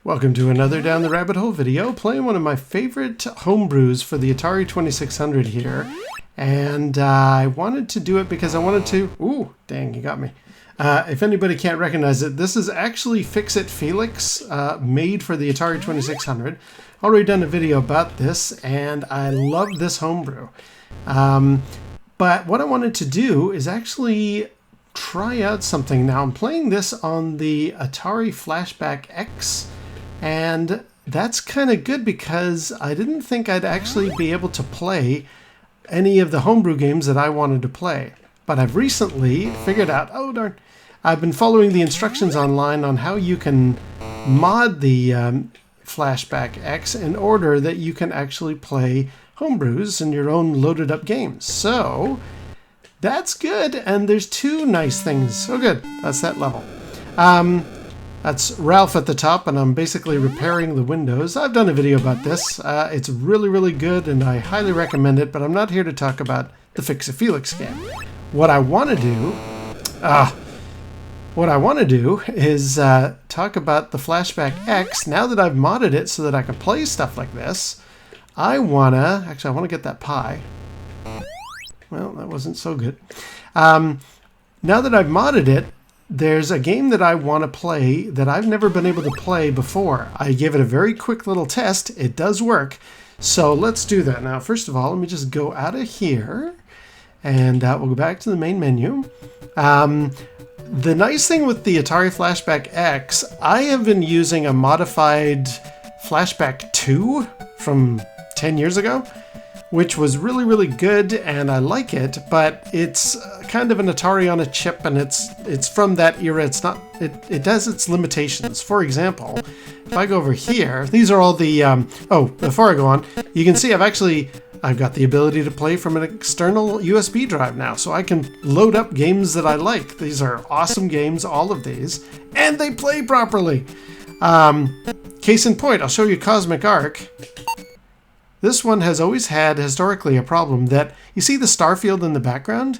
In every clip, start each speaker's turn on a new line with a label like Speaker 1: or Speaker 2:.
Speaker 1: Welcome to another Down the Rabbit Hole video, playing one of my favorite homebrews for the Atari 2600 here. And I wanted to do it because I wanted to... Ooh, dang, you got me. If anybody can't recognize it, this is actually Fix-It Felix, made for the Atari 2600. Already done a video about this, and I love this homebrew. But what I wanted to do is actually try out something. Now, I'm playing this on the Atari Flashback X, and that's kind of good because I didn't think I'd actually be able to play any of the homebrew games that I wanted to play. But I've recently figured out, oh darn, I've been following the instructions online on how you can mod the Flashback X in order that you can actually play homebrews in your own loaded up games. So that's good, and there's two nice things. Oh good, that's that level. That's Ralph at the top, and I'm basically repairing the windows. I've done a video about this. It's really, really good, and I highly recommend it, but I'm not here to talk about the Fix-It Felix game. What I want to do is talk about the Flashback X. Now that I've modded it so that I can play stuff like this, I want to get that pie. Well, that wasn't so good. Now that I've modded it, there's a game that I want to play that I've never been able to play before. I gave it a very quick little test. It does work. So let's do that. Now, first of all, let me just go out of here, and we'll go back to the main menu. The nice thing with the Atari Flashback X, I have been using a modified Flashback 2 from 10 years ago, which was really, really good, and I like it, but it's kind of an Atari on a chip, and it's from that era. It does its limitations. For example, if I go over here, these are all the, before I go on, you can see I've got the ability to play from an external USB drive now, so I can load up games that I like. These are awesome games, all of these, and they play properly. Case in point, I'll show you Cosmic Arc. This one has always had, historically, a problem that, you see the star field in the background?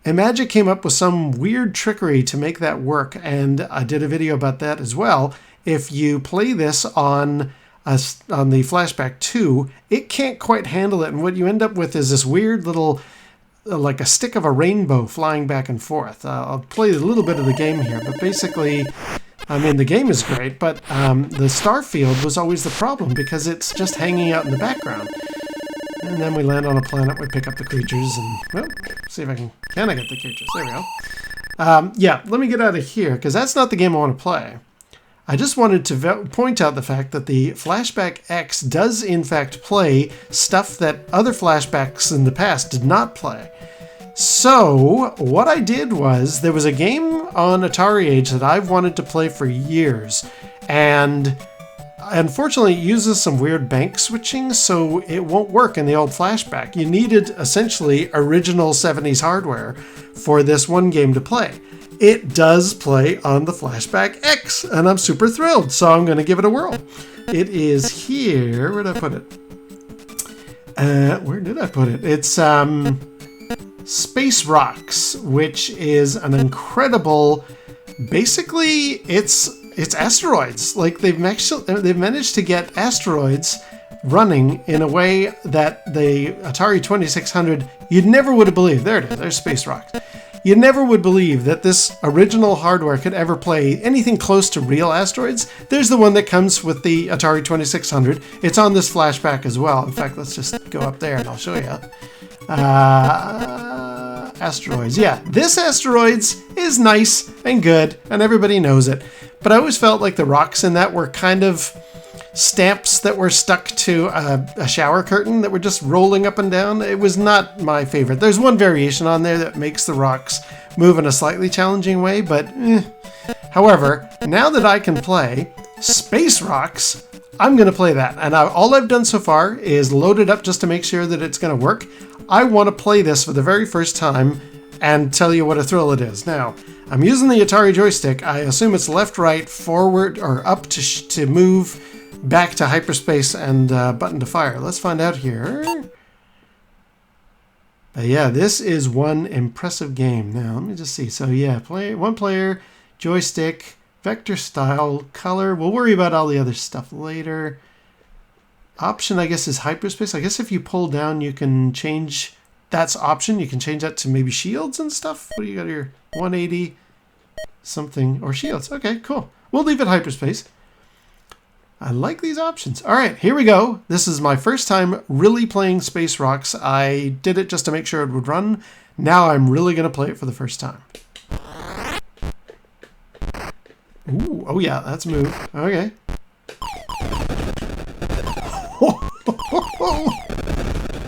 Speaker 1: Magic came up with some weird trickery to make that work, and I did a video about that as well. If you play this on the Flashback 2, it can't quite handle it, and what you end up with is this weird little, like a stick of a rainbow flying back and forth. I'll play a little bit of the game here, but basically, I mean, the game is great, but the star field was always the problem because it's just hanging out in the background. And then we land on a planet, we pick up the creatures, and, well, see if I can I get the creatures? There we go. Yeah, let me get out of here, because that's not the game I want to play. I just wanted to point out the fact that the Flashback X does, in fact, play stuff that other Flashbacks in the past did not play. So, what I did was, there was a game on Atari Age that I've wanted to play for years, and unfortunately it uses some weird bank switching, so it won't work in the old Flashback. You needed, essentially, original 70s hardware for this one game to play. It does play on the Flashback X, and I'm super thrilled, so I'm going to give it a whirl. It is here. Where did I put it? It's Space Rocks, which is an incredible... Basically, it's asteroids. Like, they've managed to get asteroids running in a way that the Atari 2600, you never would have believed. There it is. There's Space Rocks. You never would believe that this original hardware could ever play anything close to real asteroids. There's the one that comes with the Atari 2600. It's on this Flashback as well. In fact, let's just go up there and I'll show you. Asteroids. Yeah, this asteroids is nice and good, and everybody knows it. But I always felt like the rocks in that were kind of stamps that were stuck to a shower curtain that were just rolling up and down. It was not my favorite. There's one variation on there that makes the rocks move in a slightly challenging way, but However, now that I can play Space Rocks, I'm going to play that. And all I've done so far is load it up just to make sure that it's going to work. I want to play this for the very first time and tell you what a thrill it is. Now, I'm using the Atari joystick. I assume it's left, right, forward, or up to move, back to hyperspace, and button to fire. Let's find out here. Yeah, this is one impressive game. Now, let me just see. So yeah, one player, joystick, Vector style, color. We'll worry about all the other stuff later. Option, I guess, is hyperspace. I guess if you pull down, you can change. That's option. You can change that to maybe shields and stuff. What do you got here? 180 something or shields. Okay, cool. We'll leave it hyperspace. I like these options. All right, here we go. This is my first time really playing Space Rocks. I did it just to make sure it would run. Now I'm really going to play it for the first time. Ooh, oh yeah, that's a move. Okay.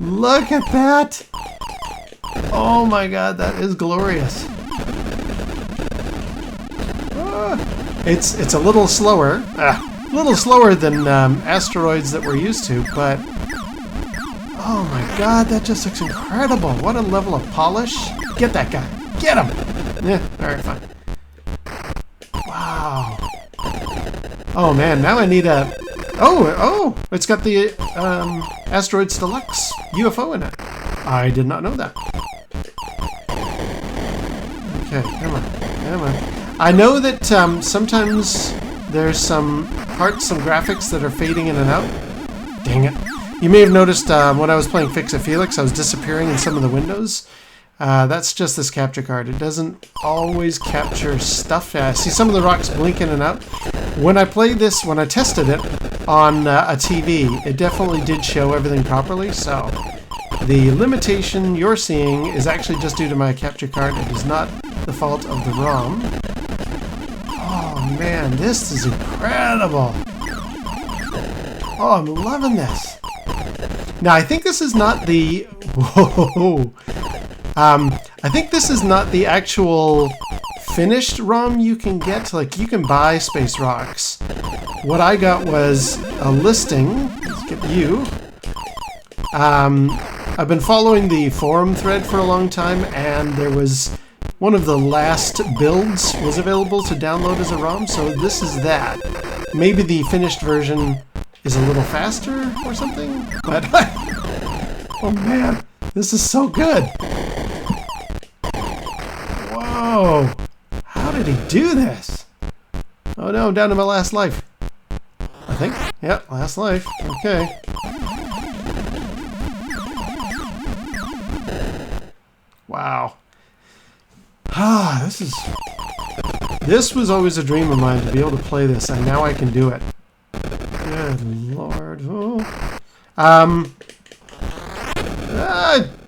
Speaker 1: Look at that! Oh my god, that is glorious. It's a little slower. A little slower than asteroids that we're used to, but oh my god, that just looks incredible. What a level of polish. Get that guy. Get him! Yeah, alright, fine. Wow. Oh man, now I need a... Oh, it's got the Asteroids Deluxe UFO in it. I did not know that. Okay, come on. I know that sometimes there's some parts, some graphics that are fading in and out. Dang it. You may have noticed when I was playing Fix It Felix, I was disappearing in some of the windows. That's just this capture card. It doesn't always capture stuff. See some of the rocks blink in and out. When I played this, when I tested it on a TV, it definitely did show everything properly. So the limitation you're seeing is actually just due to my capture card. It is not the fault of the ROM. Oh man, this is incredible. Oh, I'm loving this. Now I think this is not the... Whoa. I think this is not the actual finished ROM you can get. Like, you can buy Space Rocks. What I got was a listing. Let's get you. I've been following the forum thread for a long time, and there was one of the last builds was available to download as a ROM, so this is that. Maybe the finished version is a little faster or something, but oh man, this is so good. Whoa! How did he do this? Oh no, I'm down to my last life. I think. Yep, last life. Okay. Wow. Ah, this was always a dream of mine to be able to play this, and now I can do it. Good lord. Oh.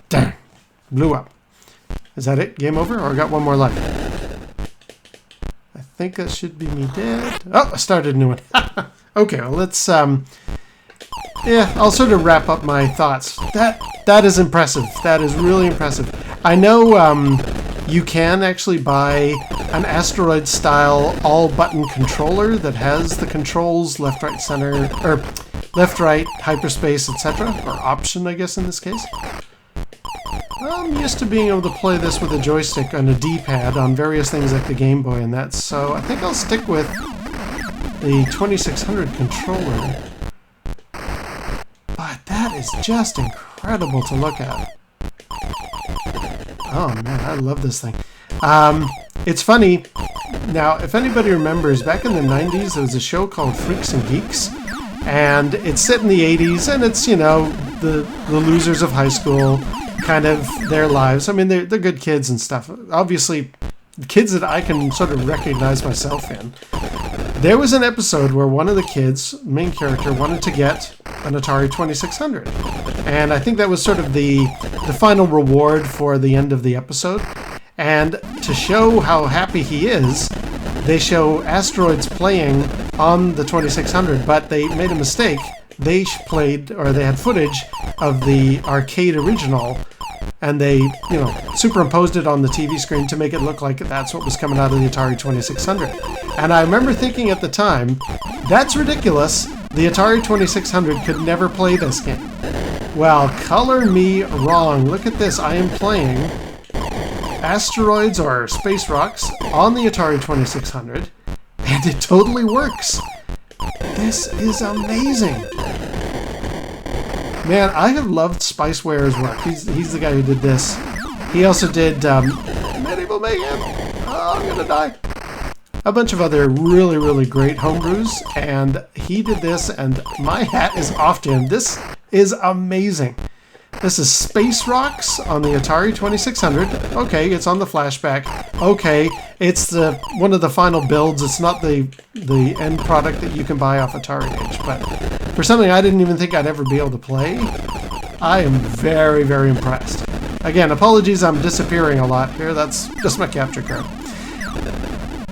Speaker 1: Darn. Blew up. Is that it? Game over? Or I got one more life? I think that should be me dead. Oh, I started a new one. Okay, well, let's, yeah, I'll sort of wrap up my thoughts. That is impressive. That is really impressive. I know, you can actually buy an asteroid-style all-button controller that has the controls left, right, center, or left, right, hyperspace, etc., or option, I guess, in this case. I'm used to being able to play this with a joystick and a D-pad on various things like the Game Boy and that, so I think I'll stick with the 2600 controller. But that is just incredible to look at. Oh man, I love this thing. It's funny, now if anybody remembers, back in the 90s there was a show called Freaks and Geeks, and it's set in the 80s, and it's, you know, the losers of high school, kind of their lives. I mean, they're good kids and stuff. Obviously, kids that I can sort of recognize myself in. There was an episode where one of the kids, main character, wanted to get an Atari 2600. And I think that was sort of the final reward for the end of the episode. And to show how happy he is, they show asteroids playing on the 2600, but they made a mistake. They played, or they had footage of the arcade original, and they, you know, superimposed it on the TV screen to make it look like that's what was coming out of the Atari 2600. And I remember thinking at the time, that's ridiculous. The Atari 2600 could never play this game. Well, color me wrong. Look at this. I am playing asteroids or space rocks on the Atari 2600, and it totally works. This is amazing. Man, I have loved Spiceware's work. He's the guy who did this. He also did Medieval Mayhem. Oh, I'm gonna die. a bunch of other really, really great homebrews, and he did this, and my hat is off to him. This is amazing. This is Space Rocks on the Atari 2600. Okay, it's on the Flashback. Okay, it's one of the final builds. It's not the end product that you can buy off Atari Age, but for something I didn't even think I'd ever be able to play, I am very, very impressed. Again, apologies, I'm disappearing a lot here. That's just my capture card.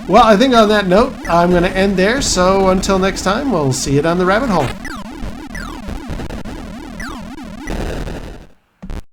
Speaker 1: Well, I think on that note, I'm going to end there. So until next time, we'll see you down the rabbit hole.